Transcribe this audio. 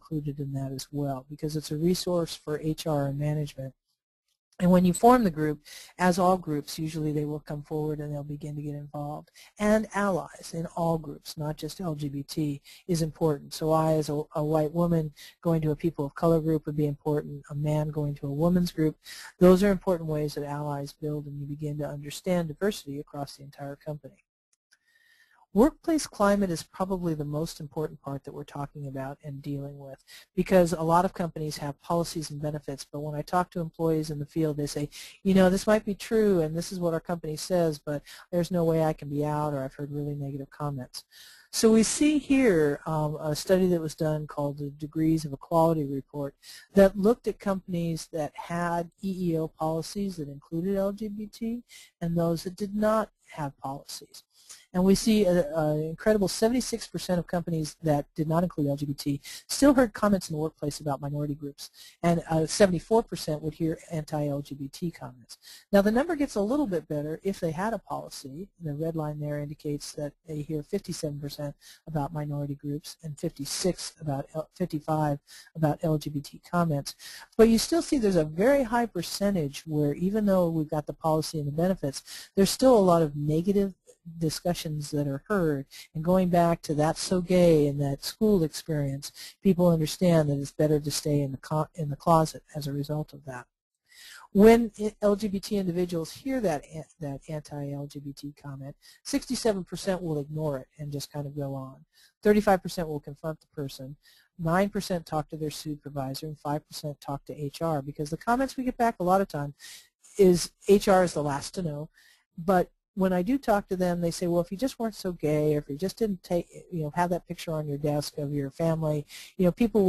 included in that as well, because it's a resource for HR and management. And when you form the group, as all groups, usually they will come forward and they'll begin to get involved. And allies in all groups, not just LGBT, is important. So I, as a white woman, going to a people of color group would be important. A man going to a woman's group. Those are important ways that allies build, and you begin to understand diversity across the entire company. Workplace climate is probably the most important part that we're talking about and dealing with, because a lot of companies have policies and benefits, but when I talk to employees in the field, they say, you know, this might be true and this is what our company says, but there's no way I can be out, or I've heard really negative comments. So we see here a study that was done called the Degrees of Equality Report that looked at companies that had EEO policies that included LGBT and those that did not have policies. And we see an incredible 76% of companies that did not include LGBT still heard comments in the workplace about minority groups, and 74% would hear anti-LGBT comments. Now the number gets a little bit better if they had a policy. The red line there indicates that they hear 57% about minority groups and 55 about LGBT comments. But you still see there's a very high percentage where, even though we've got the policy and the benefits, there's still a lot of negative discussions that are heard. And going back to "that's so gay" and that school experience, people understand that it's better to stay in the closet as a result of that. When LGBT individuals hear that anti-LGBT comment, 67% will ignore it and just kind of go on. 35% will confront the person. 9% talk to their supervisor, and 5% talk to HR, because the comments we get back a lot of time is HR is the last to know. But when I do talk to them, they say, well, if you just weren't so gay, or if you just didn't have that picture on your desk of your family, people would